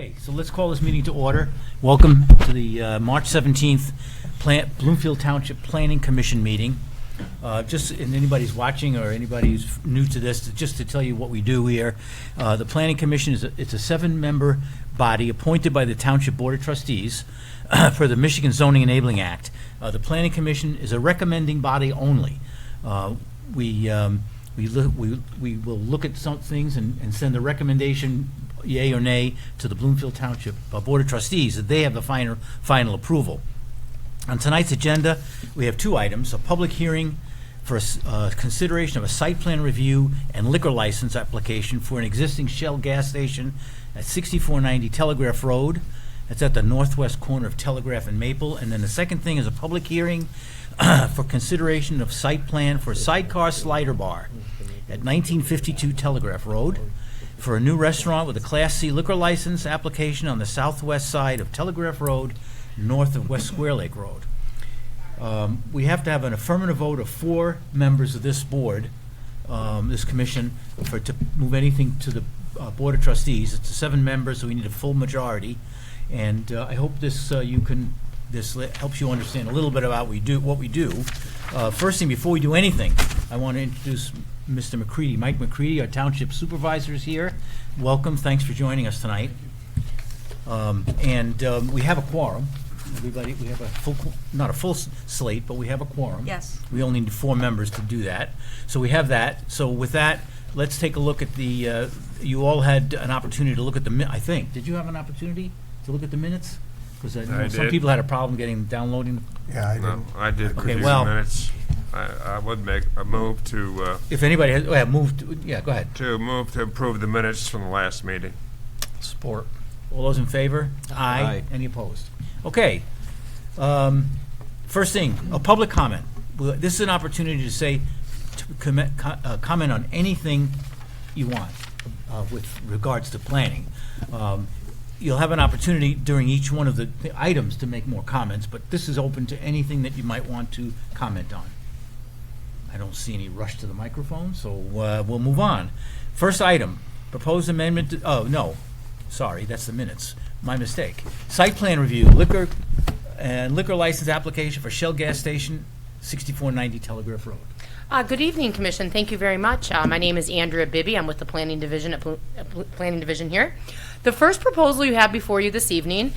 Okay, so let's call this meeting to order. Welcome to the March 17th Bloomfield Township Planning Commission meeting. And anybody's watching or anybody who's new to this, just to tell you what we do here. The Planning Commission it's a 7-member body appointed by the Township Board of Trustees for the Michigan Zoning Enabling Act. The Planning Commission is a recommending body only. We will look at some things and send a recommendation, yay or nay, to the Bloomfield Township Board of Trustees, that they have the final approval. On tonight's agenda, we have 2 items: a public hearing for consideration of a site plan review and liquor license application for an existing Shell gas station at 6490 Telegraph Road. That's at the northwest corner of Telegraph and Maple. And then the second thing is a public hearing for consideration of site plan for a sidecar slider bar at 1952 Telegraph Road for a new restaurant with a Class C liquor license application on the southwest side of Telegraph Road, north of West Square Lake Road. We have to have an affirmative vote of 4 members of this board, this commission, to move anything to the Board of Trustees. It's 7 members, so we need a full majority. And I hope this helps you understand a little bit about what we do. First thing, before we do anything, I want to introduce Mr. McCready. Mike McCready, our township supervisor, is here. Welcome. Thanks for joining us tonight. We have a quorum. Everybody, we have not a full slate, but we have a quorum. Yes. We only need 4 members to do that. So we have that. So with that, let's take a look at the, you all had an opportunity to look at I think. Did you have an opportunity to look at the minutes? Because some people had a problem downloading. Yeah, I did. No, I did Okay, review well- the minutes. I would make a move to, If anybody has, moved, go ahead. move to approve the minutes from the last meeting. Support. All those in favor? Aye. Any opposed? Okay. First thing, a public comment. This is an opportunity to comment on anything you want with regards to planning. You'll have an opportunity during each one of the items to make more comments, but this is open to anything that you might want to comment on. I don't see any rush to the microphone, so we'll move on. First item, proposed amendment, sorry, that's the minutes. My mistake. Site plan review, liquor license application for Shell gas station, 6490 Telegraph Road. Good evening, Commission. Thank you very much. My name is Andrea Bibby. I'm with the Planning Division at Planning Division here. The first proposal you have before you this evening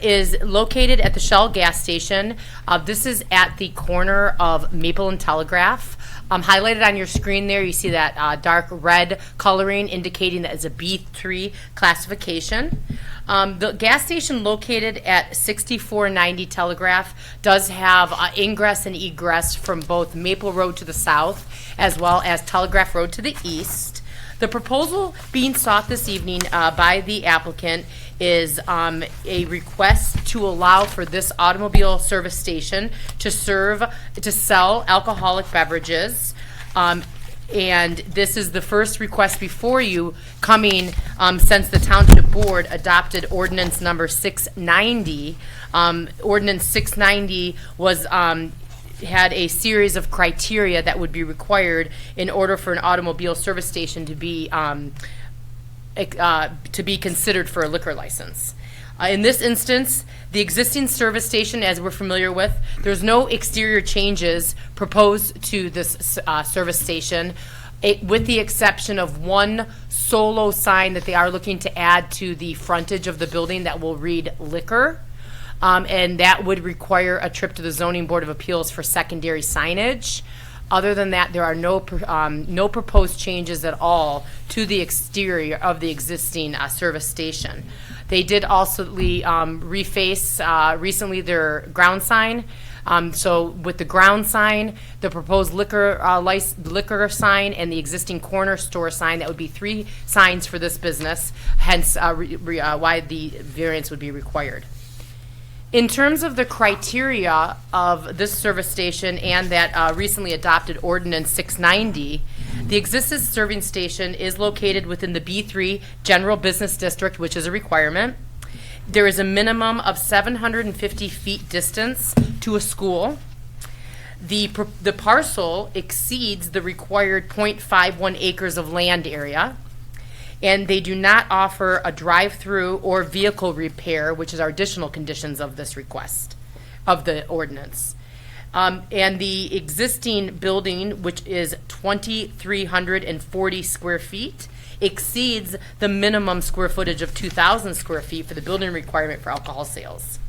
is located at the Shell gas station. This is at the corner of Maple and Telegraph. Highlighted on your screen there, you see that dark red coloring indicating that it's a B3 classification. The gas station located at 6490 Telegraph does have ingress and egress from both Maple Road to the south as well as Telegraph Road to the east. The proposal being sought this evening by the applicant is a request to allow for this automobile service station to sell alcoholic beverages. And this is the first request before you coming since the Township Board adopted ordinance number 690. Ordinance 690 was had a series of criteria that would be required in order for an automobile service station to be considered for a liquor license. In this instance, the existing service station, as we're familiar with, there's no exterior changes proposed to this service station, with the exception of one solo sign that they are looking to add to the frontage of the building that will read liquor. And that would require a trip to the Zoning Board of Appeals for secondary signage. Other than that, there are no proposed changes at all to the exterior of the existing service station. They did also reface recently their ground sign. So with the ground sign, the proposed liquor sign, and the existing corner store sign, that would be 3 signs for this business, hence why the variance would be required. In terms of the criteria of this service station and that recently adopted ordinance 690, the existing serving station is located within the B3 General Business District, which is a requirement. There is a minimum of 750 feet distance to a school. The parcel exceeds the required 0.51 acres of land area. And they do not offer a drive-through or vehicle repair, which is our additional conditions of this request, of the ordinance. And the existing building, which is 2,340 square feet, exceeds the minimum square footage of 2,000 square feet for the building requirement for alcohol sales.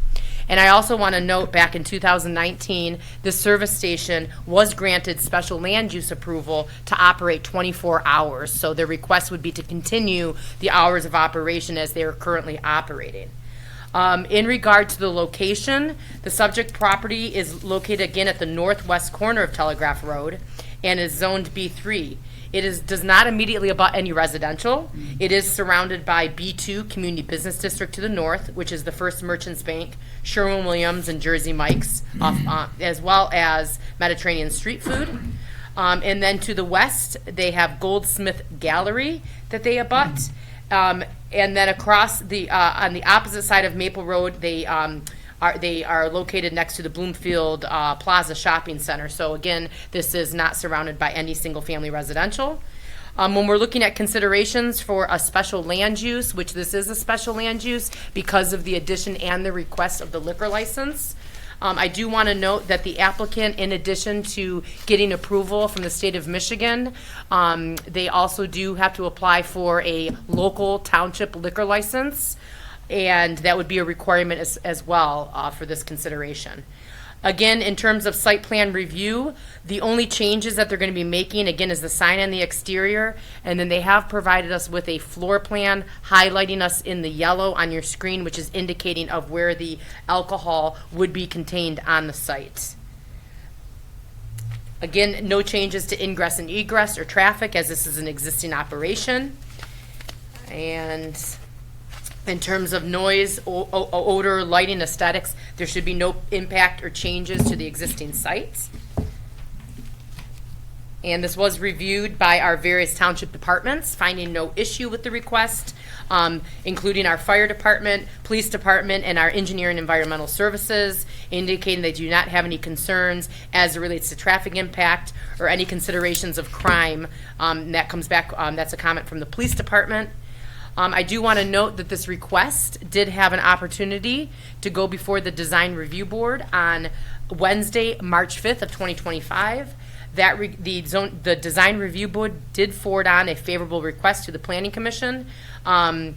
And I also want to note, back in 2019, the service station was granted special land use approval to operate 24 hours. So their request would be to continue the hours of operation as they are currently operating. In regard to the location, the subject property is located again at the northwest corner of Telegraph Road and is zoned B3. It does not immediately abut any residential. It is surrounded by B2 Community Business District to the north, which is the First Merchants Bank, Sherwin-Williams, and Jersey Mike's, as well as Mediterranean Street Food. And then to the west, they have Goldsmith Gallery that they abut. And then across the on the opposite side of Maple Road, they are located next to the Bloomfield Plaza Shopping Center. So again, this is not surrounded by any single-family residential. When we're looking at considerations for a special land use, which this is a special land use because of the addition and the request of the liquor license, I do want to note that the applicant, in addition to getting approval from the state of Michigan, they also do have to apply for a local township liquor license, and that would be a requirement as well for this consideration. Again, in terms of site plan review, the only changes that they're going to be making, again, is the sign on the exterior, and then they have provided us with a floor plan highlighting us in the yellow on your screen, which is indicating of where the alcohol would be contained on the site. Again, no changes to ingress and egress or traffic, as this is an existing operation. And in terms of noise, odor, lighting, aesthetics, there should be no impact or changes to the existing sites. And this was reviewed by our various township departments, finding no issue with the request, including our fire department, police department, and our engineering and environmental services, indicating they do not have any concerns as it relates to traffic impact or any considerations of crime. That comes back, that's a comment from the police department. I do want to note that this request did have an opportunity to go before the Design Review Board on Wednesday, March 5th of 2025. The Design Review Board did forward on a favorable request to the Planning Commission. And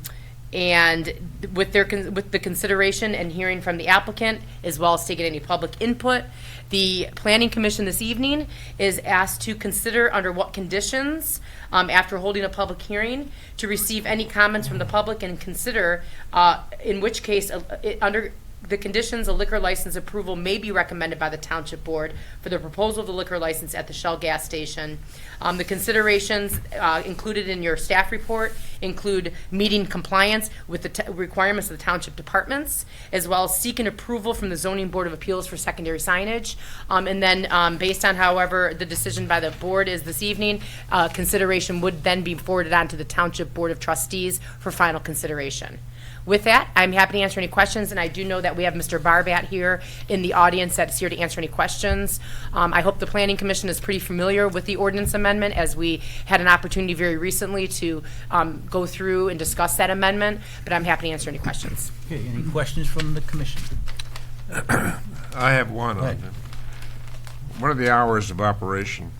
with the consideration and hearing from the applicant, as well as taking any public input, the Planning Commission this evening is asked to consider under what conditions, after holding a public hearing, to receive any comments from the public and consider, in which case, under the conditions, a liquor license approval may be recommended by the Township Board for the proposal of the liquor license at the Shell gas station. The considerations included in your staff report include meeting compliance with the requirements of the township departments, as well as seeking approval from the Zoning Board of Appeals for secondary signage. And then based on however the decision by the board is this evening, consideration would then be forwarded on to the Township Board of Trustees for final consideration. With that, I'm happy to answer any questions, and I do know that we have Mr. Barbat here in the audience that's here to answer any questions. I hope the Planning Commission is pretty familiar with the ordinance amendment, as we had an opportunity very recently to go through and discuss that amendment, but I'm happy to answer any questions. Okay, any questions from the commission? I have one on it. What are the hours of operation?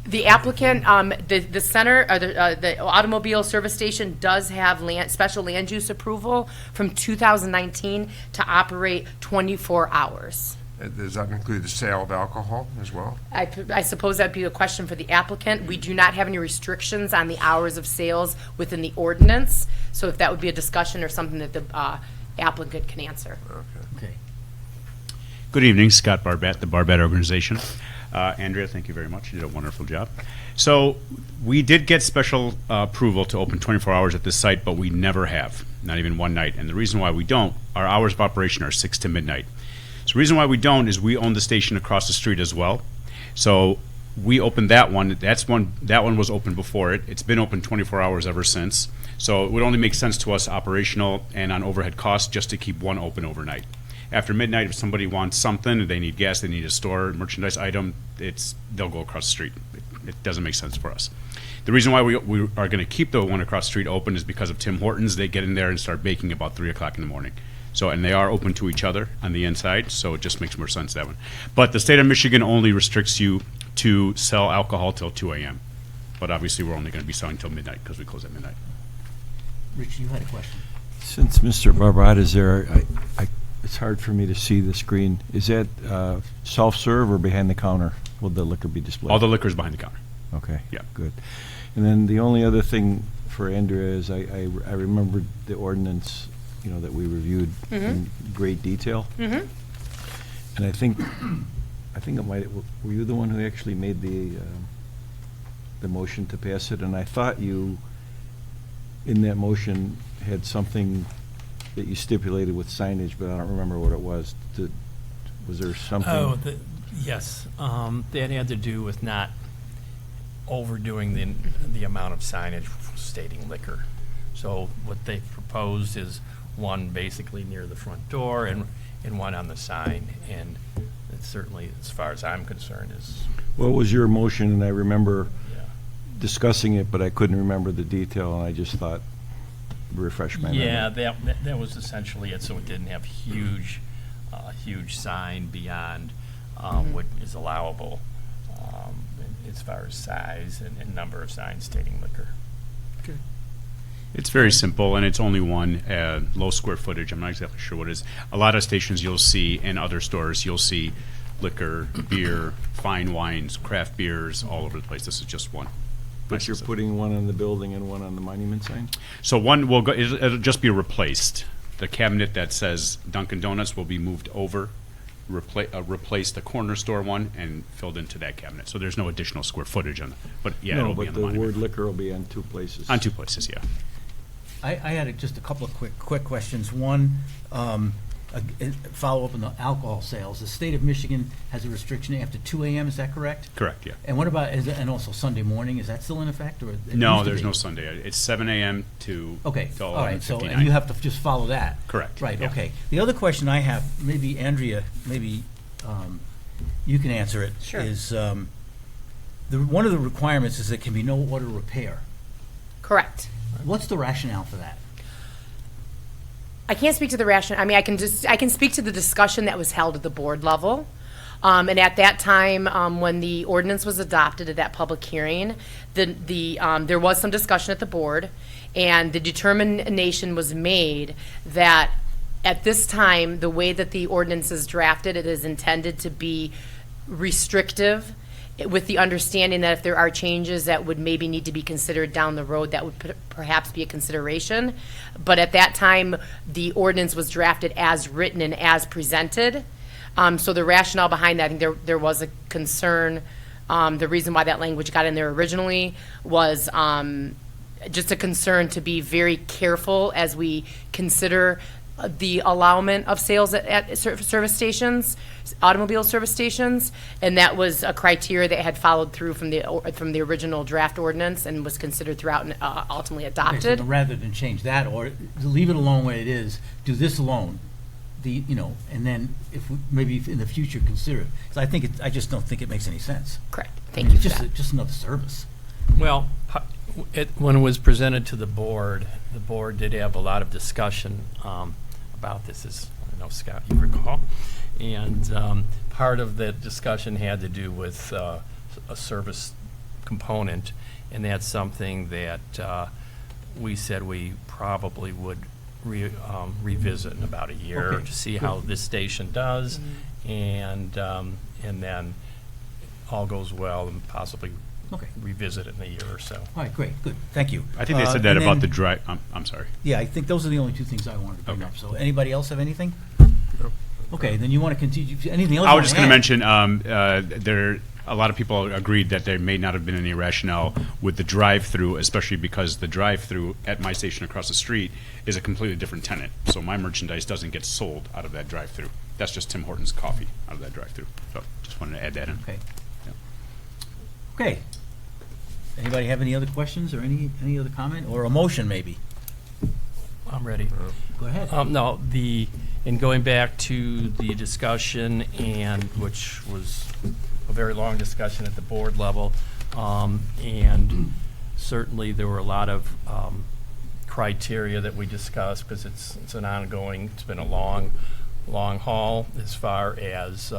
The applicant, the center, the automobile service station does have special land use approval from 2019 to operate 24 hours. Does that include the sale of alcohol as well? I suppose that'd be a question for the applicant. We do not have any restrictions on the hours of sales within the ordinance, so if that would be a discussion or something that the applicant can answer. Okay. Good evening, Scott Barbat, the Barbat Organization. Andrea, thank you very much. You did a wonderful job. So we did get special approval to open 24 hours at this site, but we never have, not even one night. And the reason why we don't, our hours of operation are 6 to midnight. So the reason why we don't is we own the station across the street as well. So we opened that one. That one was open before it. It's been open 24 hours ever since. So it would only make sense to us operational and on overhead costs just to keep one open overnight. After midnight, if somebody wants something, they need gas, they need a store, merchandise item, they'll go across the street. It doesn't make sense for us. The reason why we are going to keep the one across the street open is because of Tim Hortons. They get in there and start baking about 3 o'clock in the morning. So, and they are open to each other on the inside, so it just makes more sense that one. But the state of Michigan only restricts you to sell alcohol till 2 a.m. But obviously, we're only going to be selling till midnight because we close at midnight. Rich, you had a question. Since Mr. Barbat is there, it's hard for me to see the screen. Is that self-serve or behind the counter? Will the liquor be displayed? All the liquor is behind the counter. Okay. Yeah. Good. And then the only other thing for Andrea is I remembered the ordinance, that we reviewed in great detail. Mm-hmm. And I think it might, were you the one who actually made the motion to pass it? And I thought you, in that motion, had something that you stipulated with signage, but I don't remember what it was. Was there something? Oh, yes. That had to do with not overdoing the amount of signage stating liquor. So what they proposed is one basically near the front door and one on the sign. And it certainly, as far as I'm concerned, is... What was your motion? And I remember Yeah. discussing it, but I couldn't remember the detail, and I just thought, refresh my memory. Yeah, that was essentially it, so it didn't have huge sign beyond what is allowable as far as size and number of signs stating liquor. It's very simple, and it's only one, low square footage. I'm not exactly sure what it is. A lot of stations you'll see, in other stores, you'll see liquor, beer, fine wines, craft beers, all over the place. This is just one. But you're putting one on the building and one on the monument sign? So one will go, it'll just be replaced. The cabinet that says Dunkin' Donuts will be moved over, replace the corner store one, and filled into that cabinet. So there's no additional square footage on it. But yeah, No, it'll be but on the the word monument. liquor will be on two places. On 2 places, yeah. I had just a couple of quick questions. One, follow up on the alcohol sales. The state of Michigan has a restriction after 2 a.m., is that correct? Correct, yeah. And what about, and also Sunday morning, is that still in effect? Or it used No, to there's be? no Sunday. It's 7 a.m. to Okay, till all right, so, 11:59. and you have to just follow that? Correct, Right, yeah. okay. The other question I have, maybe Andrea, you can answer it. Sure. Is, one of the requirements is there can be no auto repair. Correct. What's the rationale for that? I can't speak to the rationale. I mean, I can speak to the discussion that was held at the board level. And at that time, when the ordinance was adopted at that public hearing, there was some discussion at the board, and the determination was made that at this time, the way that the ordinance is drafted, it is intended to be restrictive, with the understanding that if there are changes that would maybe need to be considered down the road, that would perhaps be a consideration. But at that time, the ordinance was drafted as written and as presented. So the rationale behind that, I think there was a concern. The reason why that language got in there originally was just a concern to be very careful as we consider the allowance of sales at service stations, automobile service stations, and that was a criteria that had followed through from the original draft ordinance and was considered throughout and ultimately Okay, so adopted. rather than change that, or leave it alone where it is, do this alone, and then if, maybe in the future, consider it. 'Cause I just don't think it makes any sense. Correct. I Thank mean, you it's for that. just another service. Well, when it was presented to the board did have a lot of discussion about this, as I know, Scott, you recall. And part of the discussion had to do with a service component, and that's something that we said we probably would revisit in about a year Okay, to see how this station does, and then all goes well and possibly Okay. revisit it in a year or so. All right, great, good, thank you. I think they said that and about the then- drive, I'm sorry. Yeah, I think those are the only two things I wanted to bring Okay. up. So anybody else have anything? Okay, then you want to continue, anything else? I you was just going wanna to add? mention, a lot of people agreed that there may not have been any rationale with the drive-through, especially because the drive-through at my station across the street is a completely different tenant. So my merchandise doesn't get sold out of that drive-through. That's just Tim Hortons coffee out of that drive-through. So just wanted to add that in. Okay. Yeah. Okay. Anybody have any other questions or any other comment, or a motion maybe? I'm ready. Go ahead. No, in going back to the discussion, and which was a very long discussion at the board level, and Certainly, there were a lot of criteria that we discussed, because it's an ongoing, it's been a long haul as far as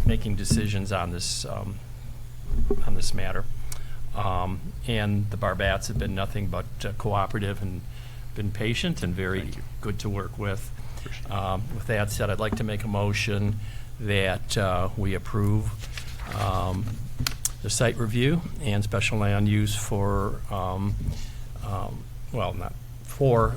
making decisions on this matter. And the Barbats have been nothing but cooperative and been patient and very good to work with. With that said, I'd like to make a motion that we approve the site review and special land use for, well, not for,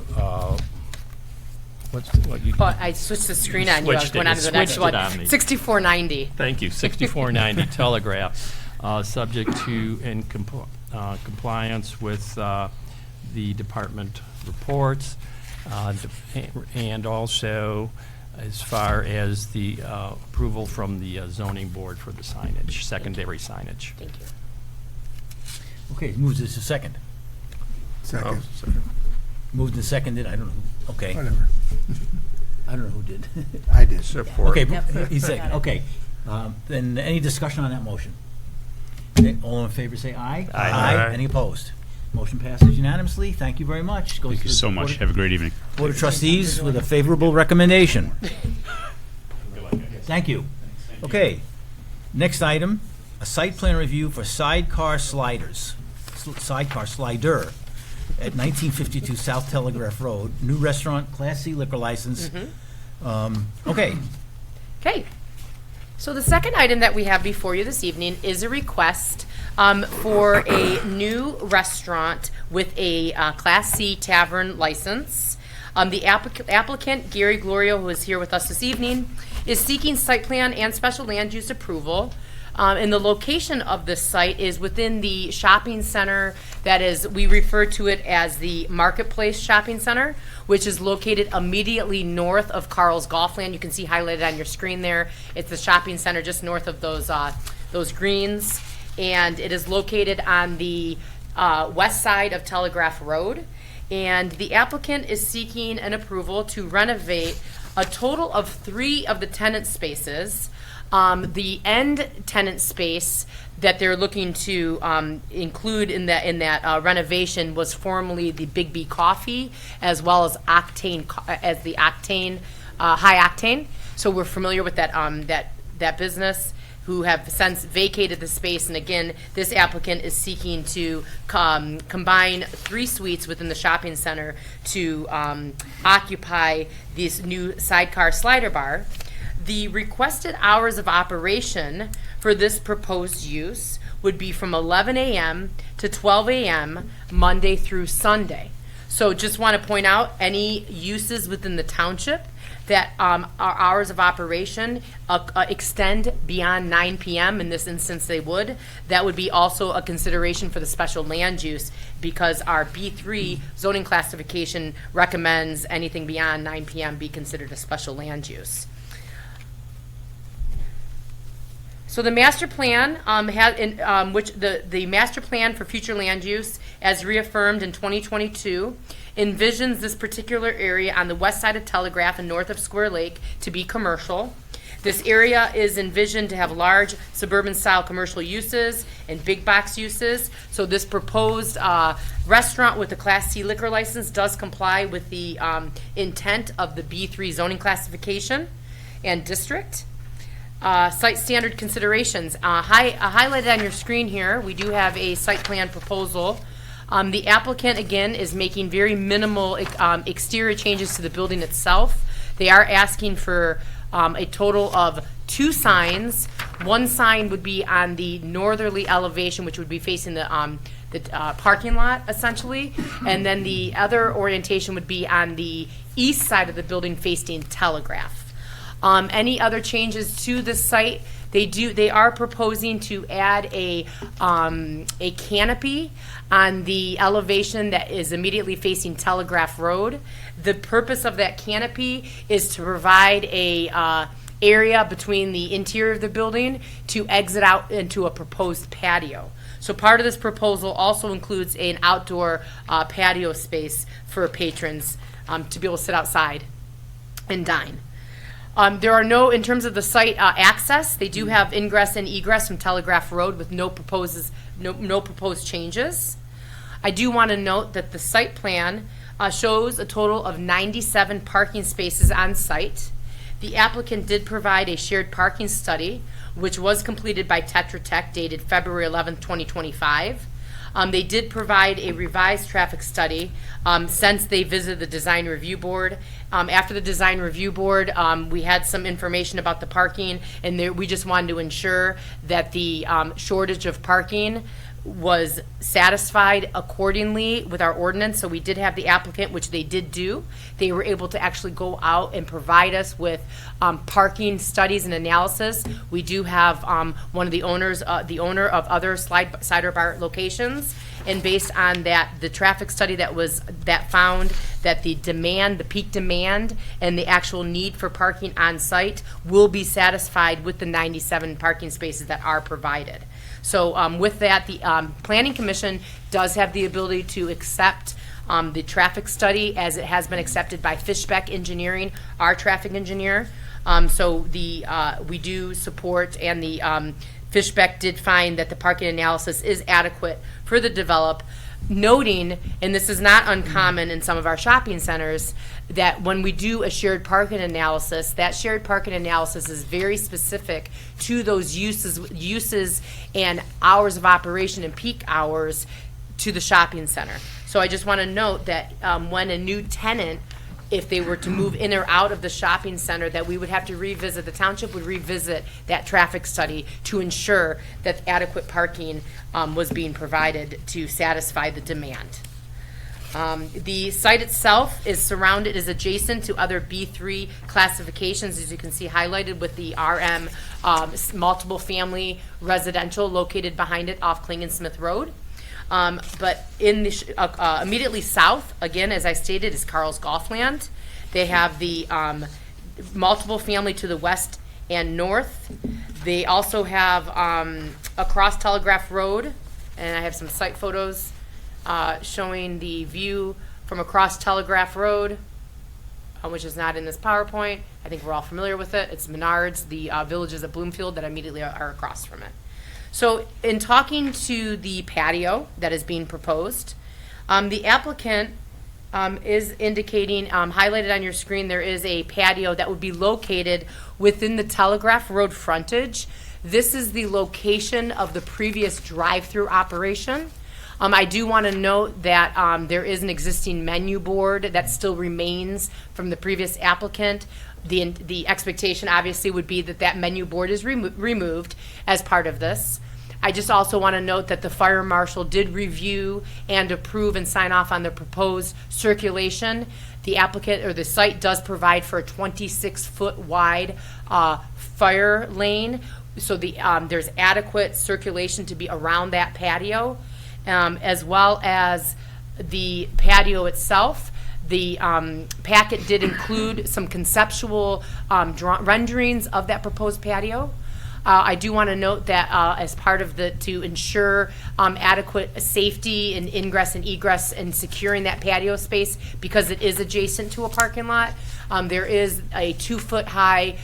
what you? But I switched the screen on you. I was Switched it. going on to the next Switched one. it on me. 6490. Thank you. 6490 Telegraph, subject to compliance with the department reports, and also as far as the approval from the zoning board for the signage, secondary signage. Thank you. Okay, moves this to second. Second. Moved and seconded, I don't know, okay. Whatever. I don't know who did. I did. Support. Okay, Yep. he's second, okay. Then any discussion on that motion? Okay, all in favor say aye. Aye. Aye. Any opposed? Motion passes unanimously, thank you very much. Goes Thank to you the so Board much. of- Have a great evening. Board of Trustees with a favorable recommendation. Thank you. Okay, next item, a site plan review for sidecar slider at 1952 South Telegraph Road, new restaurant, Class C liquor license. Okay, Okay. So the second item that we have before you this evening is a request for a new restaurant with a Class C tavern license. The applicant, Gary Glorio, who is here with us this evening, is seeking site plan and special land use approval. And the location of this site is within the shopping center that is, we refer to it as the Marketplace Shopping Center, which is located immediately north of Carl's Golfland. You can see highlighted on your screen there. It's the shopping center just north of those greens. And it is located on the west side of Telegraph Road. And the applicant is seeking an approval to renovate a total of 3 of the tenant spaces. The end tenant space that they're looking to include in that renovation was formerly the Big B Coffee, as well as Octane, the Octane, High Octane. So we're familiar with that business, who have since vacated the space. And again, this applicant is seeking to combine 3 suites within the shopping center to occupy this new sidecar slider bar. The requested hours of operation for this proposed use would be from 11 a.m. to 12 a.m. Monday through Sunday. So just want to point out, any uses within the township that our hours of operation extend beyond 9 p.m., in this instance they would, that would be also a consideration for the special land use, because our B3 zoning classification recommends anything beyond 9 p.m. be considered a special land use. So the master plan the master plan for future land use, as reaffirmed in 2022, envisions this particular area on the west side of Telegraph and north of Square Lake to be commercial. This area is envisioned to have large suburban style commercial uses and big box uses. So this proposed restaurant with a Class C liquor license does comply with the intent of the B3 zoning classification and district. Site standard considerations. Highlighted on your screen here, we do have a site plan proposal. The applicant, again, is making very minimal exterior changes to the building itself. They are asking for a total of 2 signs. One sign would be on the northerly elevation, which would be facing the parking lot, essentially. And then the other orientation would be on the east side of the building facing Telegraph. Any other changes to the site? They are proposing to add a canopy on the elevation that is immediately facing Telegraph Road. The purpose of that canopy is to provide a area between the interior of the building to exit out into a proposed patio. So part of this proposal also includes an outdoor patio space for patrons to be able to sit outside and dine. There are no, in terms of the site access, they do have ingress and egress from Telegraph Road with no proposed changes. I do want to note that the site plan shows a total of 97 parking spaces on site. The applicant did provide a shared parking study, which was completed by Tetra Tech dated February 11, 2025. They did provide a revised traffic study since they visited the design review board. After the design review board, we had some information about the parking, and we just wanted to ensure that the shortage of parking was satisfied accordingly with our ordinance. So we did have the applicant, which they did do. They were able to actually go out and provide us with parking studies and analysis. We do have one of the owners, the owner of other cider bar locations, and based on that, the traffic study that found that the demand, the peak demand, and the actual need for parking on site will be satisfied with the 97 parking spaces that are provided. So with that, the Planning Commission does have the ability to accept the traffic study as it has been accepted by Fishbeck Engineering, our traffic engineer. So we do support, and the Fishbeck did find that the parking analysis is adequate for the develop, noting, and this is not uncommon in some of our shopping centers, that when we do a shared parking analysis, that shared parking analysis is very specific to those uses and hours of operation and peak hours to the shopping center. So I just want to note that when a new tenant, if they were to move in or out of the shopping center, that we would have to revisit, the township would revisit that traffic study to ensure that adequate parking was being provided to satisfy the demand. The site itself is adjacent to other B3 classifications, as you can see highlighted with the RM multiple family residential located behind it off Kling & Smith Road. But in the immediately south, again, as I stated, is Carl's Golfland. They have the multiple family to the west and north. They also have across Telegraph Road, and I have some site photos showing the view from across Telegraph Road, which is not in this PowerPoint. I think we're all familiar with it. It's Menards, the villages of Bloomfield that immediately are across from it. So in talking to the patio that is being proposed, the applicant is indicating, highlighted on your screen, there is a patio that would be located within the Telegraph Road frontage. This is the location of the previous drive-through operation. I do want to note that there is an existing menu board that still remains from the previous applicant. The expectation obviously would be that that menu board is removed as part of this. I just also want to note that the fire marshal did review and approve and sign off on the proposed circulation. The applicant or the site does provide for a 26-foot wide fire lane, so there's adequate circulation to be around that patio, as well as the patio itself. The packet did include some conceptual renderings of that proposed patio. I do want to note that as part of to ensure adequate safety and ingress and egress and securing that patio space, because it is adjacent to a parking lot, there is a 2-foot high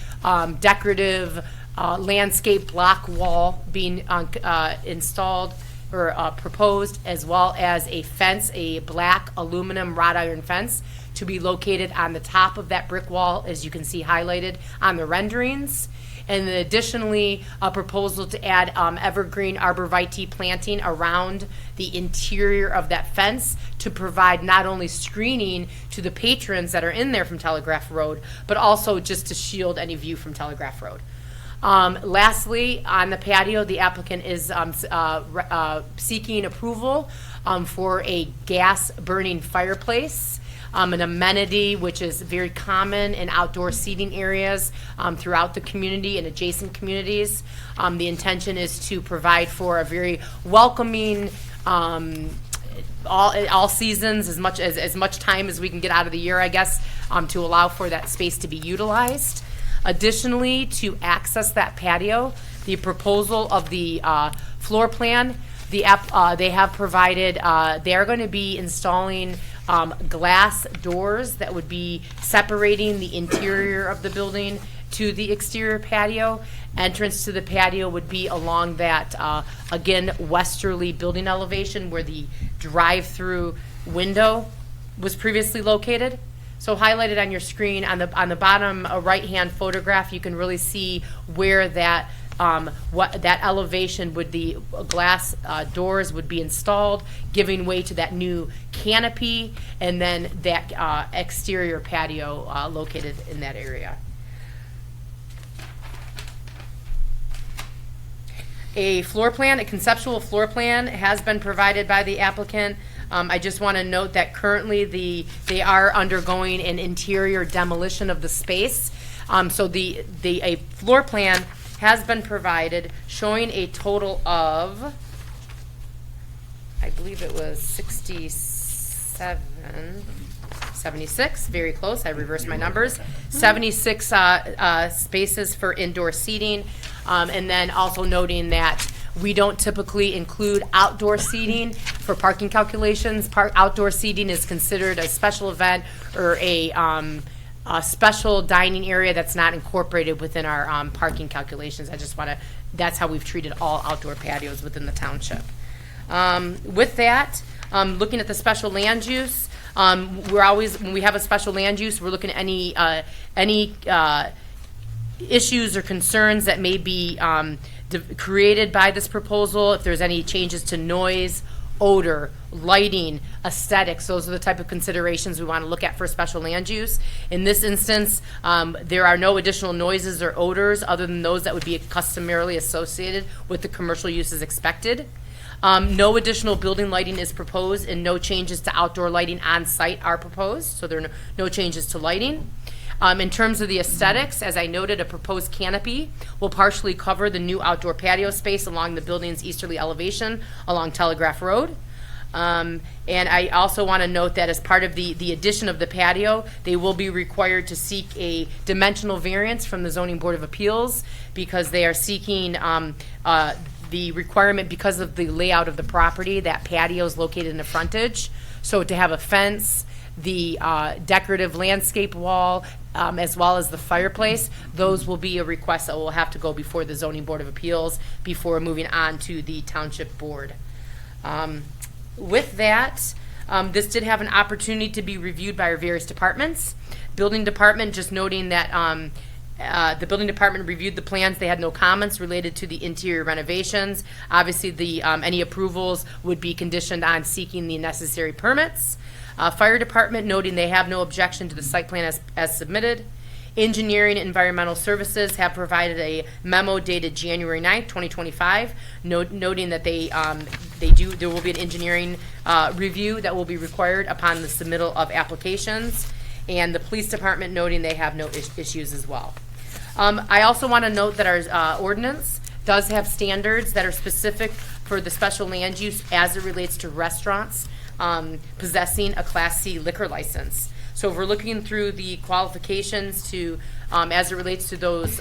decorative landscape block wall being installed or proposed, as well as a fence, a black aluminum wrought iron fence, to be located on the top of that brick wall, as you can see highlighted on the renderings. And then additionally, a proposal to add evergreen arborvitae planting around the interior of that fence to provide not only screening to the patrons that are in there from Telegraph Road, but also just to shield any view from Telegraph Road. Lastly, on the patio, the applicant is seeking approval for a gas burning fireplace, an amenity which is very common in outdoor seating areas throughout the community and adjacent communities. The intention is to provide for a very welcoming all seasons, as much time as we can get out of the year, I guess, to allow for that space to be utilized. Additionally, to access that patio, the proposal of the floor plan, they have provided, they are going to be installing glass doors that would be separating the interior of the building to the exterior patio. Entrance to the patio would be along that, again, westerly building elevation where the drive-through window was previously located. So highlighted on your screen, on the bottom right-hand photograph, you can really see where that what that elevation would, the glass doors would be installed, giving way to that new canopy, and then that exterior patio located in that area. A floor plan, a conceptual floor plan has been provided by the applicant. I just want to note that currently they are undergoing an interior demolition of the space. So a floor plan has been provided showing a total of, I believe it was 76, very close, I reversed my numbers, 76 spaces for indoor seating, and then also noting that we don't typically include outdoor seating for parking calculations. Outdoor seating is considered a special event or a special dining area that's not incorporated within our parking calculations. That's how we've treated all outdoor patios within the township. With that, looking at the special land use, we're always, when we have a special land use, we're looking at any issues or concerns that may be created by this proposal. If there's any changes to noise, odor, lighting, aesthetics, those are the type of considerations we want to look at for special land use. In this instance, there are no additional noises or odors other than those that would be customarily associated with the commercial uses expected. No additional building lighting is proposed, and no changes to outdoor lighting on site are proposed, so there are no changes to lighting. In terms of the aesthetics, as I noted, a proposed canopy will partially cover the new outdoor patio space along the building's easterly elevation along Telegraph Road. And I also want to note that as part of the addition of the patio, they will be required to seek a dimensional variance from the Zoning Board of Appeals because they are seeking the requirement because of the layout of the property, that patio is located in the frontage. So to have a fence, the decorative landscape wall, as well as the fireplace, those will be a request that will have to go before the Zoning Board of Appeals before moving on to the Township Board. With that, this did have an opportunity to be reviewed by our various departments. Building Department, just noting that the Building Department reviewed the plans. They had no comments related to the interior renovations. Obviously, any approvals would be conditioned on seeking the necessary permits. Fire Department noting they have no objection to the site plan as submitted. Engineering and Environmental Services have provided a memo dated January 9th, 2025, noting that there will be an engineering review that will be required upon the submittal of applications. And the Police Department noting they have no issues as well. I also want to note that our ordinance does have standards that are specific for the special land use as it relates to restaurants possessing a Class C liquor license. So if we're looking through the qualifications to, as it relates to those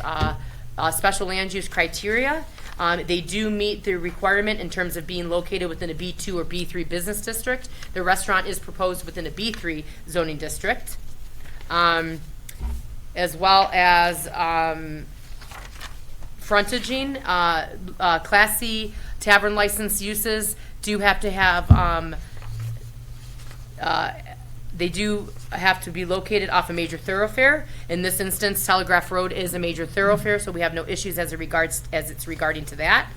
special land use criteria, they do meet the requirement in terms of being located within a B2 or B3 business district. The restaurant is proposed within a B3 zoning district, as well as frontaging. Class C tavern license uses do have to have they do have to be located off a major thoroughfare. In this instance, Telegraph Road is a major thoroughfare, so we have no issues as it's regarding to that.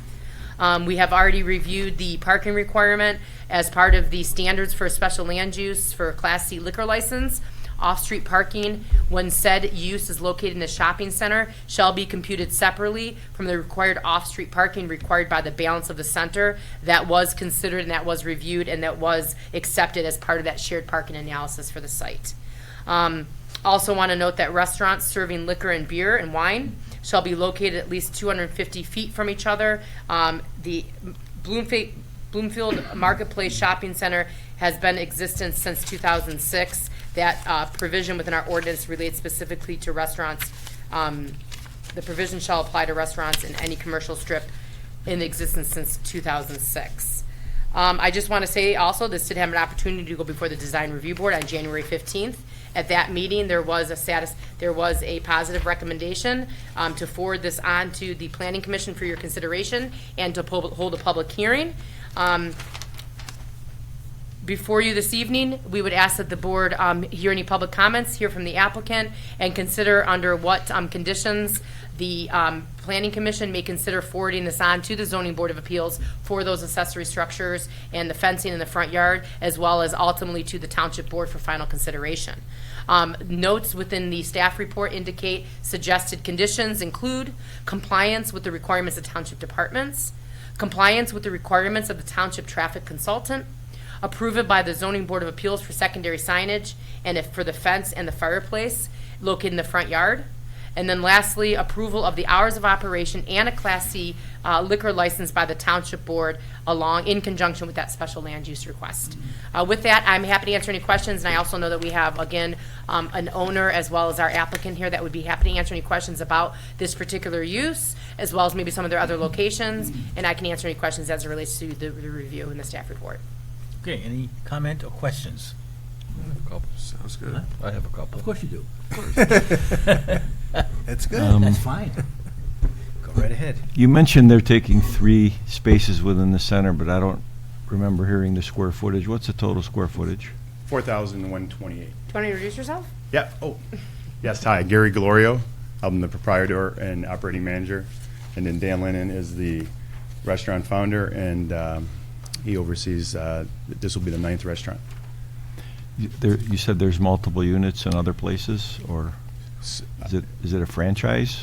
We have already reviewed the parking requirement as part of the standards for special land use for a Class C liquor license. Off-street parking, when said use is located in a shopping center, shall be computed separately from the required off-street parking required by the balance of the center. That was considered and that was reviewed and that was accepted as part of that shared parking analysis for the site. Also want to note that restaurants serving liquor and beer and wine shall be located at least 250 feet from each other. The Bloomfield Marketplace Shopping Center has been in existence since 2006. That provision within our ordinance relates specifically to restaurants. The provision shall apply to restaurants in any commercial strip in existence since 2006. I just want to say also, this did have an opportunity to go before the Design Review Board on January 15th. At that meeting, there was a positive recommendation to forward this on to the Planning Commission for your consideration and to hold a public hearing. before you this evening, we would ask that the board hear any public comments, hear from the applicant, and consider under what conditions the Planning Commission may consider forwarding this on to the Zoning Board of Appeals for those accessory structures and the fencing in the front yard, as well as ultimately to the Township Board for final consideration. Notes within the staff report indicate suggested conditions include compliance with the requirements of township departments, compliance with the requirements of the township traffic consultant, approve it by the Zoning Board of Appeals for secondary signage, and if for the fence and the fireplace located in the front yard. And then lastly, approval of the hours of operation and a Class C liquor license by the Township Board in conjunction with that special land use request. With that, I'm happy to answer any questions, and I also know that we have, again, an owner as well as our applicant here that would be happy to answer any questions about this particular use, as well as maybe some of their other locations, and I can answer any questions as it relates to the review in the staff report. Okay, any comment or questions? Sounds good. I have a couple. Of course you do. That's good. That's fine. Go right ahead. You mentioned they're taking 3 spaces within the center, but I don't remember hearing the square footage. What's the total square footage? 4,128. Do you want to introduce yourself? Yeah. Oh, yes. Hi, Gary Glorio. I'm the proprietor and operating manager, and then Dan Lennon is the restaurant founder, and he oversees. This will be the 9th restaurant. You said there's multiple units in other places, or is it a franchise?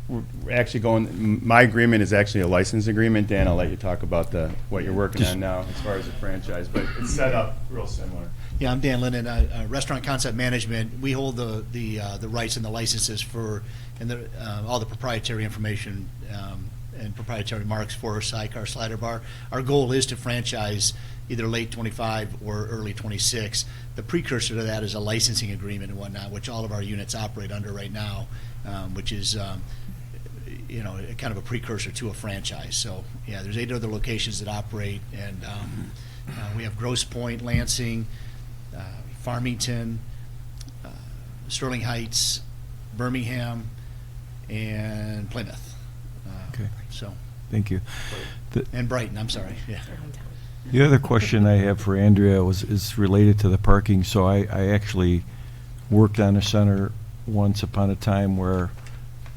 We're actually going. My agreement is actually a license agreement. Dan, I'll let you talk about what you're working on now as far as the franchise, but it's set up real similar. Yeah, I'm Dan Lennon, Restaurant Concept Management. We hold the rights and the licenses for all the proprietary information and proprietary marks for Sidecar Slider Bar. Our goal is to franchise either late 25 or early 26. The precursor to that is a licensing agreement and whatnot, which all of our units operate under right now, which is kind of a precursor to a franchise. So yeah, there's 8 other locations that operate, and we have Grosse Pointe, Lansing, Farmington, Sterling Heights, Birmingham, and Plymouth. Okay. So, Thank you. and Brighton, I'm sorry. Yeah. The other question I have for Andrea is related to the parking. So I actually worked on a center once upon a time where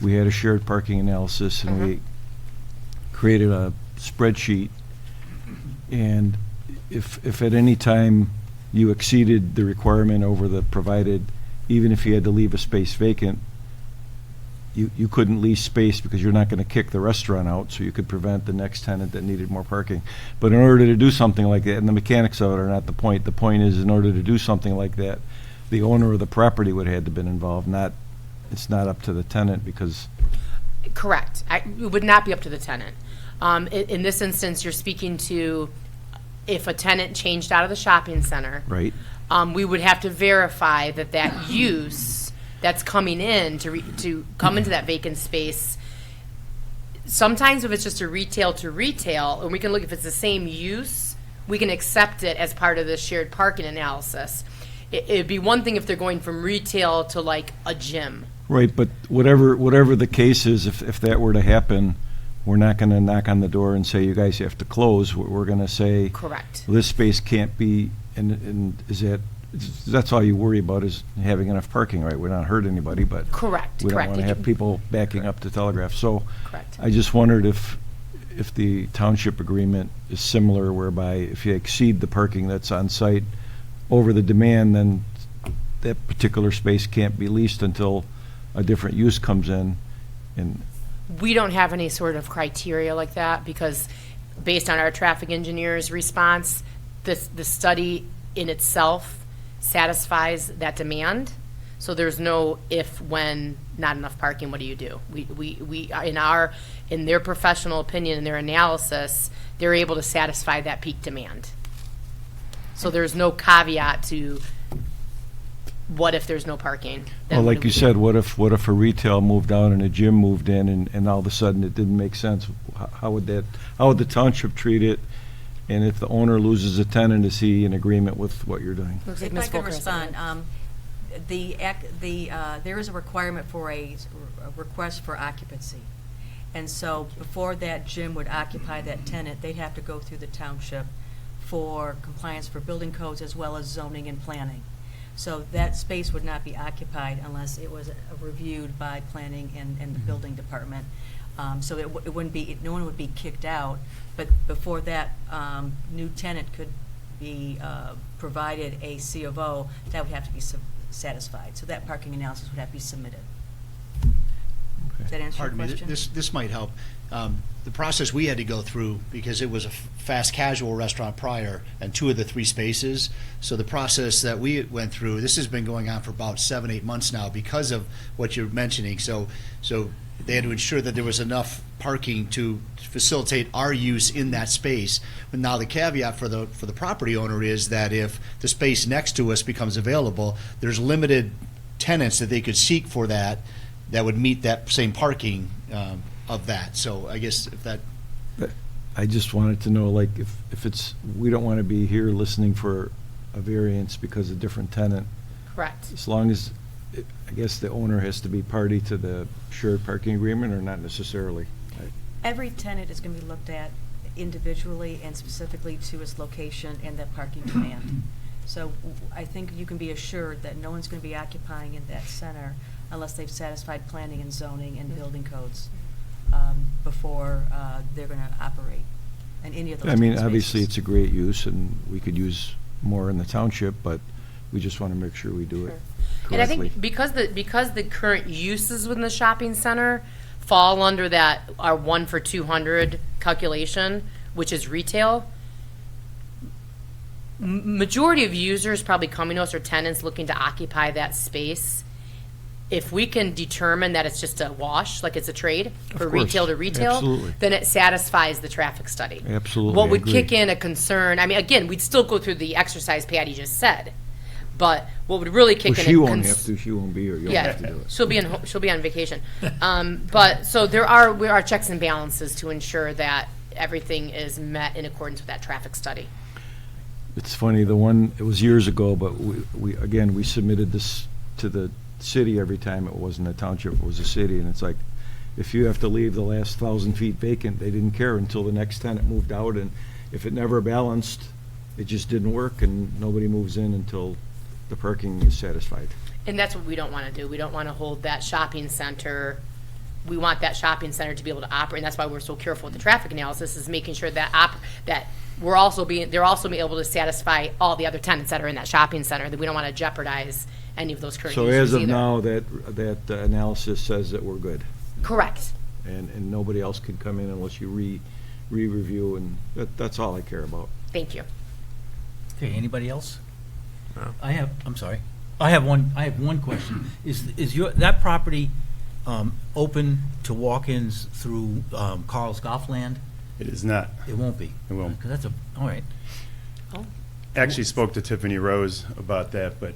we had a shared parking analysis, and we created a spreadsheet. And if at any time you exceeded the requirement over the provided, even if you had to leave a space vacant, you couldn't lease space because you're not going to kick the restaurant out, so you could prevent the next tenant that needed more parking. But in order to do something like that, and the mechanics of it are not the point is in order to do something like that, the owner of the property would have to been involved, it's not up to the tenant because... Correct. It would not be up to the tenant. In this instance, you're speaking to if a tenant changed out of the shopping center. Right. We would have to verify that use that's coming in to come into that vacant space. Sometimes if it's just a retail to retail, and we can look if it's the same use, we can accept it as part of the shared parking analysis. It'd be one thing if they're going from retail to like a gym. Right, but whatever the case is, if that were to happen, we're not going to knock on the door and say, you guys have to close. We're going to say, Correct. this space can't be, and that's all you worry about is having enough parking, right? We're not hurt anybody, but Correct. we don't Correct. want to have people backing up to Telegraph. So Correct. I just wondered if the township agreement is similar, whereby if you exceed the parking that's on site over the demand, then that particular space can't be leased until a different use comes in. And We don't have any sort of criteria like that because based on our traffic engineer's response, the study in itself satisfies that demand. So there's no if, when, not enough parking, what do you do? We in their professional opinion, in their analysis, they're able to satisfy that peak demand. So there's no caveat to what if there's no parking? Then well, what like do you we do? said, what if a retail moved out and a gym moved in, and all of a sudden it didn't make sense? How would the township treat it? And if the owner loses a tenant, is he in agreement with what you're doing? Looks like If I Ms. can Volker has respond, something. there is a requirement for a request for occupancy. And so before that gym would occupy that tenant, they'd have to go through the township for compliance for building codes as well as zoning and planning. So that space would not be occupied unless it was reviewed by planning and the building department. So it wouldn't be, no one would be kicked out, but before that new tenant could be provided a C of O, that would have to be satisfied. So that parking analysis would have to be submitted. Does that answer your Pardon me, question? this might help. The process we had to go through, because it was a fast casual restaurant prior, and 2 of the 3 spaces, so the process that we went through, this has been going on for about 7-8 months now because of what you're mentioning. So they had to ensure that there was enough parking to facilitate our use in that space. But now the caveat for the property owner is that if the space next to us becomes available, there's limited tenants that they could seek for that would meet that same parking of that. So I guess if that, But I just wanted to know, like, if it's, we don't want to be here listening for a variance because a different tenant, Correct. as long as, I guess the owner has to be party to the shared parking agreement, or not necessarily? Every tenant is going to be looked at individually and specifically to its location and that parking demand. So I think you can be assured that no one's going to be occupying in that center unless they've satisfied planning and zoning and building codes before they're going to operate in any of those I mean, 10 obviously, spaces. it's a great use, and we could use more in the township, but we just want to make sure we do it And I correctly. think because the current uses within the shopping center fall under that, our 1 for 200 calculation, which is retail, majority of users probably coming to us are tenants looking to occupy that space. If we can determine that it's just a wash, like it's a trade for Of course, retail to retail, absolutely. then it satisfies the traffic study. Absolutely, What I would agree. kick in a concern, I mean, again, we'd still go through the exercise Patty just said, but what would really kick Well, in she a won't have to, she won't be here, you'll have to do it. she'll be on vacation. But, so there are checks and balances to ensure that everything is met in accordance with that traffic study. It's funny, the one, it was years ago, but we submitted this to the city every time. It wasn't a township, it was a city, and it's like, if you have to leave the last 1,000 feet vacant, they didn't care until the next tenant moved out, and if it never balanced, it just didn't work, and nobody moves in until the parking is satisfied. And that's what we don't want to do. We don't want to hold that shopping center. We want that shopping center to be able to operate, and that's why we're so careful with the traffic analysis, is making sure that that they're also being able to satisfy all the other tenants that are in that shopping center, that we don't want to jeopardize any of those current So users as of either. now, that analysis says that we're good, Correct. and nobody else can come in unless you re-review, and that's all I care about. Thank you. Okay, anybody else? No. I'm sorry. I have one question. Is that property open to walk-ins through Carl's Golf Land? It is not. It won't be? It won't. Because all right. Actually spoke to Tiffany Rose about that, but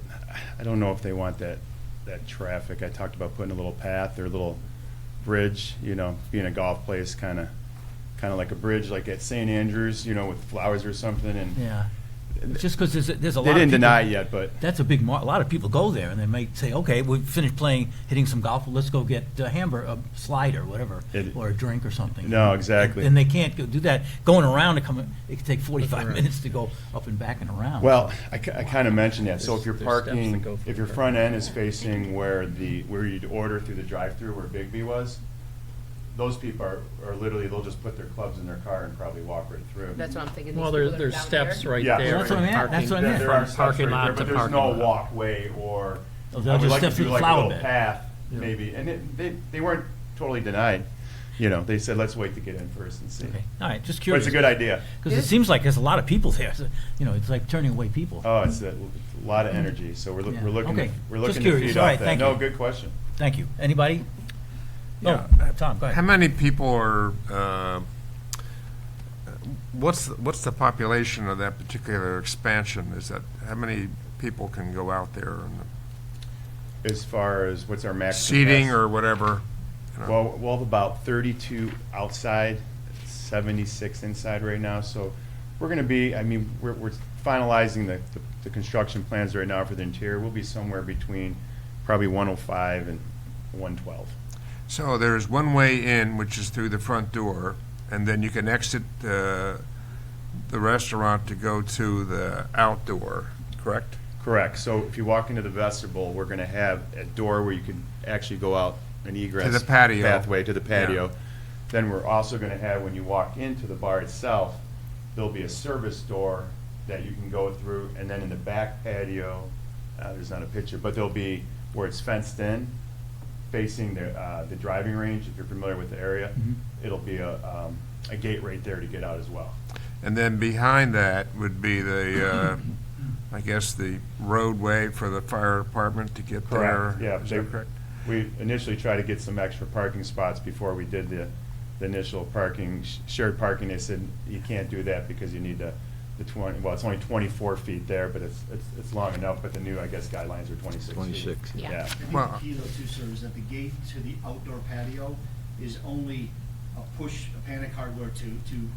I don't know if they want that traffic. I talked about putting a little path or a little bridge, being a golf place, kind of like a bridge, like at St. Andrews, with flowers or something, and Yeah. It's just because there's a lot they of didn't people. deny it yet, but That's a big a lot of people go there, and they might say, okay, we finished hitting some golf, let's go get a slide or whatever, It- or a drink or something. No, exactly. And they can't do that, going around it could take 45 minutes to go up and back and around. Well, I kind of mentioned that. So if you're There's steps that parking, go from if your there. front end is facing where you'd order through the drive-through where Bigby was, those people are literally, they'll just put their clubs in their car and probably walk right through. That's what I'm thinking. Well, These people that are there's down steps there. right Yeah. there. That's what I meant. parking- That's what I meant. There are From steps parking right lot there, to but there's parking no lot. walkway or. Oh, they'll I would just like step to through do the like a flower little bed. path, Yeah. maybe, and they weren't totally denied. They said, let's wait to get in first and see. Okay, all right, just But curious. it's a good idea. Because it seems like there's a lot of people there, so, it's like turning away people. Oh, it's a lot of energy, so we're Yeah. looking, Okay. we're Just looking to curious. feed All off right, that. thank No, you. good question. Thank you. Anybody? Yeah. Oh, Tom, go How ahead. many people are, what's the population of that particular expansion? How many people can go out there? And As far as what's our max seating capacity? or whatever? Well, we'll have about 32 outside, 76 inside right now, so we're gonna be, we're finalizing the construction plans right now for the interior. We'll be somewhere between probably 105 and 112. So there's one way in, which is through the front door, and then you can exit the restaurant to go to the outdoor, correct? Correct. So if you walk into the vestibule, we're going to have a door where you can actually go out an egress. To the patio. Pathway to the patio. Yeah. Then we're also going to have, when you walk into the bar itself, there'll be a service door that you can go through. And then in the back patio, there's not a picture, but there'll be where it's fenced in, facing the driving range, if you're familiar with the area. It'll be a gate right there to get out as well. And then behind that would be the, I guess, the roadway for the fire department to get there? Correct, yeah. Is that correct? We initially tried to get some extra parking spots before we did the initial parking, shared parking. They said, you can't do that because you need the 20, well, it's only 24 feet there, but it's long enough, but the new, I guess, guidelines are 26 feet. 26. Yeah. Yeah. I think Well- the key though too, sir, is that the gate to the outdoor patio is only a push, a panic hardware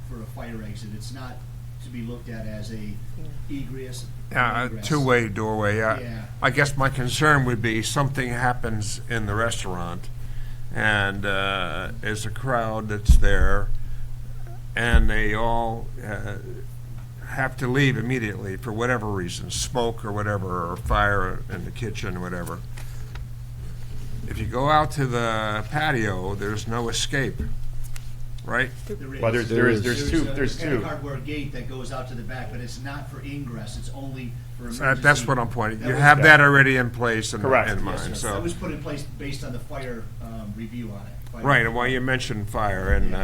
for a fire exit. It's not to be looked at as a egress. Yeah, a egress. two-way doorway. Yeah. I guess my concern would be something happens in the restaurant, and there's a crowd that's there, and they all have to leave immediately for whatever reason, smoke or whatever, or fire in the kitchen, whatever. If you go out to the patio, there's no escape, right? There Well, is. there's two. a There's panic two. hardware gate that goes out to the back, but it's not for ingress. It's only for emergency. That's what I'm pointing. That You was- have that already in place and Correct. in Yes, mind, Yes, sir. so. That was put in place based on the fire review on it. Fire- Right, and why you mentioned fire, and,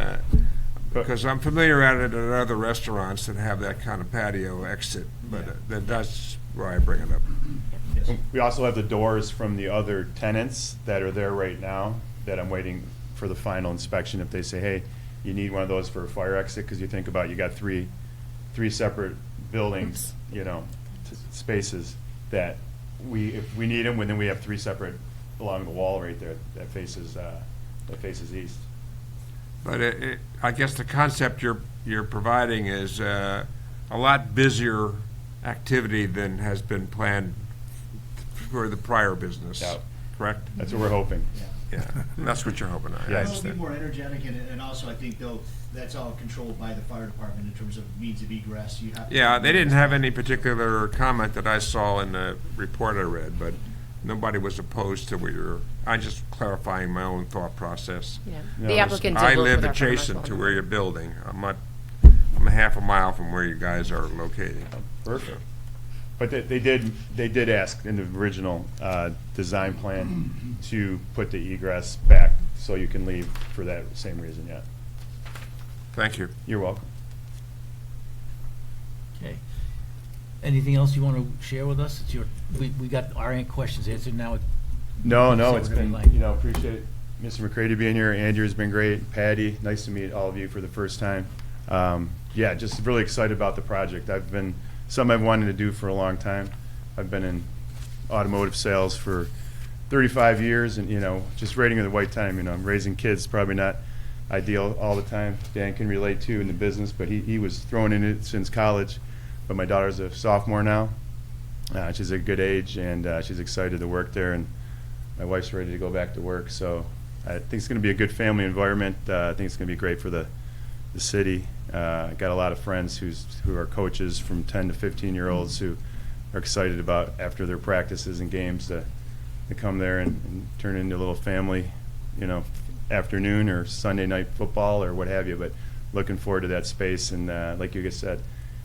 because I'm familiar at it at other restaurants that have that kind of patio exit, but that's why I bring it up. Yes. We also have the doors from the other tenants that are there right now that I'm waiting for the final inspection. If they say, hey, you need one of those for a fire exit, because you think about, you got three separate buildings, spaces that if we need them, then we have three separate along the wall right there that faces east. But I guess the concept you're providing is a lot busier activity than has been planned for the prior business, Yeah. correct? That's what we're hoping. Yeah, that's what you're hoping. I Yeah. It'll be understand. more energetic, and also I think though, that's all controlled by the fire department in terms of means of egress. You have to- Yeah, they didn't have any particular comment that I saw in the report I read, but nobody was opposed to I'm just clarifying my own thought process. Yeah. No, The applicant did I work live with our fire adjacent marshal to on where that. you're building. I'm a half a mile from where you guys are located. Perfect. But they did ask in the original design plan to put the egress back so you can leave for that same reason, yeah. Thank you. You're welcome. Okay. Anything else you want to share with us? We got our questions answered now. No, So it's we're gonna been, be like- appreciate Mr. McCready being here. Andrew's been great. Patty, nice to meet all of you for the first time. Yeah, just really excited about the project. Something I've wanted to do for a long time. I've been in automotive sales for 35 years and, just waiting at the right time, I'm raising kids, probably not ideal all the time. Dan can relate to in the business, but he was thrown in it since college. But my daughter's a sophomore now. She's a good age, and she's excited to work there, and my wife's ready to go back to work. So I think it's going to be a good family environment. I think it's going to be great for the city. I got a lot of friends who are coaches from 10 to 15-year-olds who are excited about, after their practices and games, to come there and turn into a little family, afternoon or Sunday night football or what have you. But looking forward to that space. And like you just said,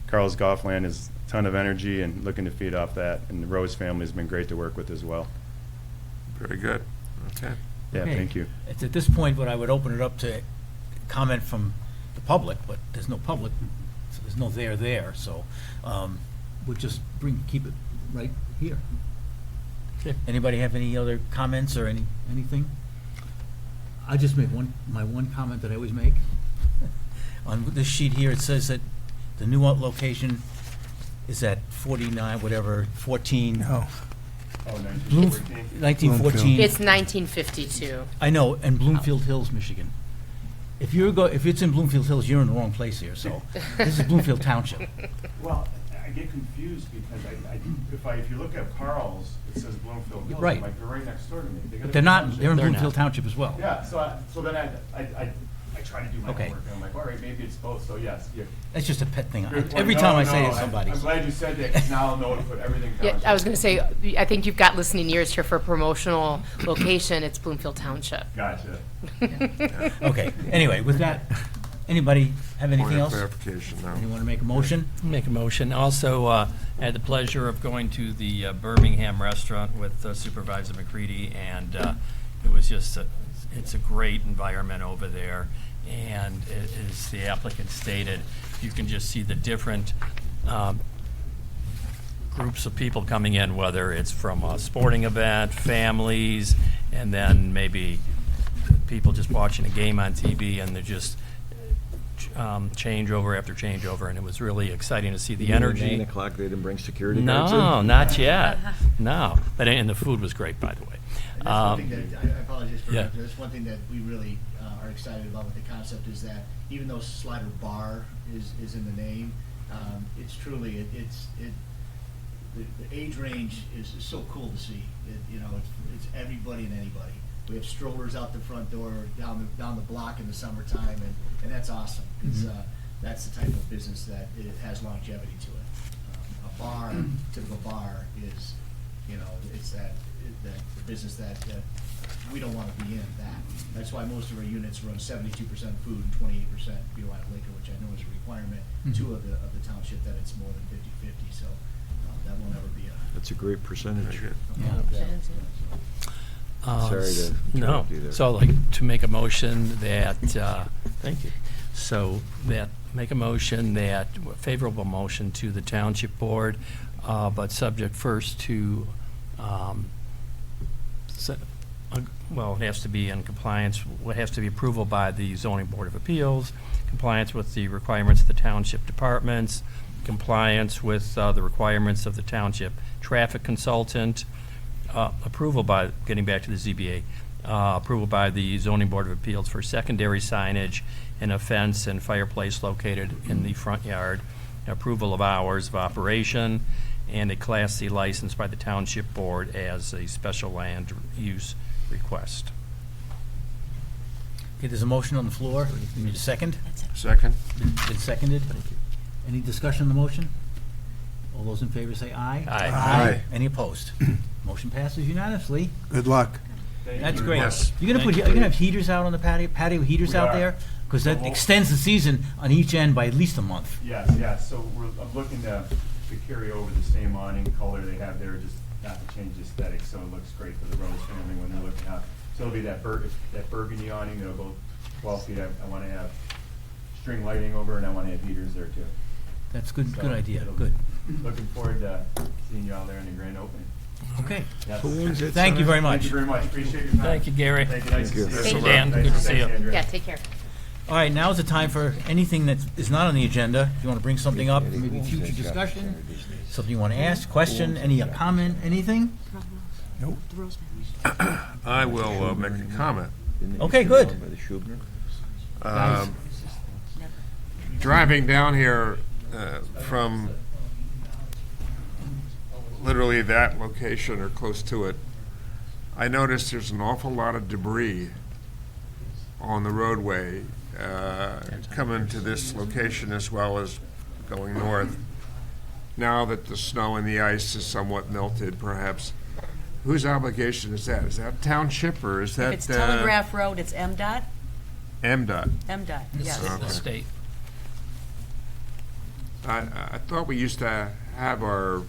Carl's Golfland is a ton of energy and looking to feed off that. And the Rose family has been great to work with as well. Very good. Okay. Yeah, Okay. thank you. It's at this point, what I would open it up to comment from the public, but there's no public, so there's no there, so we'll just keep it right here. Okay. Anybody have any other comments or anything? I'll just make my one comment that I always make. On this sheet here, it says that the new location is at 49, 14. No. Oh, Bloom- 1914. 1914. It's 1952. I know, and Bloomfield Hills, Michigan. If it's in Bloomfield Hills, you're in the wrong place here, so this is Bloomfield Township. Well, I get confused because if you look at Carl's, it says Bloomfield Hills. Right. I'm like, they're right next door to me. They gotta But they're be not, township. they're in They're Bloomfield not. Township as well. Yeah, so then I try to do my Okay. homework, and I'm like, all right, maybe it's both, so yes. That's just a pet thing. Good point. Every No, time I no, say it to somebody. I'm glad you said that, because now I'll know to put everything Yeah, township. I was going to say, I think you've got listening ears here for promotional location. It's Bloomfield Township. Gotcha. Okay, anyway, with that, anybody have anything Point of else? clarification, no. Anyone want to make a motion? Make a motion. Also, I had the pleasure of going to the Birmingham restaurant with Supervisor McCready, and it was just, it's a great environment over there. And as the applicant stated, you can just see the different groups of people coming in, whether it's from a sporting event, families, and then maybe people just watching a game on TV, and they're just changeover after changeover, and it was really exciting to see the Even at energy. 9 o'clock, they didn't bring security guards in? No, not yet. No, but and the food was great, by the way. And that's one thing that, I apologize for yeah. that, that's one thing that we really are excited about with the concept is that even though Slider Bar is in the name, it's truly, the age range is so cool to see. It's everybody and anybody. We have strollers out the front door, down the block in the summertime, and that's awesome, because that's the type of business that it has longevity to it. A bar, typical bar is, it's the business that we don't want to be in that. That's why most of our units run 72% food and 28% beer, wine, and liquor, which I know is a requirement, too, of the township, that it's more than 50/50, so that will never be a. That's a great percentage. Sorry to No, interrupt you there. so I'd like to make a motion that, thank you. So make a motion that, favorable motion to the township board, but subject first to, well, it has to be in compliance, it has to be approval by the zoning board of appeals, compliance with the requirements of the township departments, compliance with the requirements of the township traffic consultant, approval by, getting back to the ZBA, approval by the zoning board of appeals for secondary signage and a fence and fireplace located in the front yard, approval of hours of operation, and a Class C license by the township board as a special land use request. Okay, there's a motion on the floor. You need a second? Second? Been seconded? Any discussion on the motion? All those in favor say aye. Aye. Aye. Any opposed? Motion passes unanimously. Good luck. That's great. Yes. You're Thank gonna have heaters out on the patio heaters We out are. there? Because that Well, extends the season on each end by at least a month. Yes, so I'm looking to carry over the same awning color they have there, just not to change the aesthetic, so it looks great for the Rose family when they're looking out. So it'll be that burgundy awning that'll go 12 feet. I want to have string lighting over, and I want to have heaters there too. That's good, So good idea, it'll- good. Looking forward to seeing you all there in the grand opening. Okay, Yes. Who owns it, thank you Sarah? very Thank much. you very much, appreciate your time. Thank you, Gary. Thank you, nice Thank you. to see you. Thank you. Dan, good to see you. Andrea. Yeah, take care. All right, now's the time for anything that is not on the agenda. If you want to bring something up, maybe future discussion, something you want to ask, question, any comment, anything? Nope. I will make a comment. Didn't it Okay, used to be good. owned by the Schubner? Driving down here from literally that location or close to it, I noticed there's an awful lot of debris on the roadway coming to this location as well as going north. Now that the snow and the ice is somewhat melted, perhaps, whose obligation is that? Is that township or is that? If it's Telegraph Road, it's MDOT? MDOT. MDOT, yes. The state. I thought we used to have our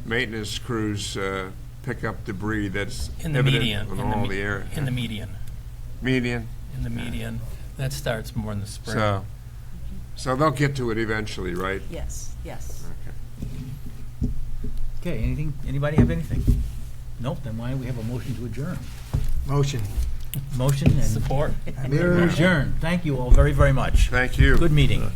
maintenance crews pick up debris that's In the evident median. on in the all me- the area. In the median. Median, In the median. That starts more in the spring. so they'll get to it eventually, right? Yes, yes. Okay, anything, anybody have anything? Nope, then why don't we have a motion to adjourn? Motion. Motion and Support. Mirror. adjourn. Thank you all very, very much. Thank you. Good meeting.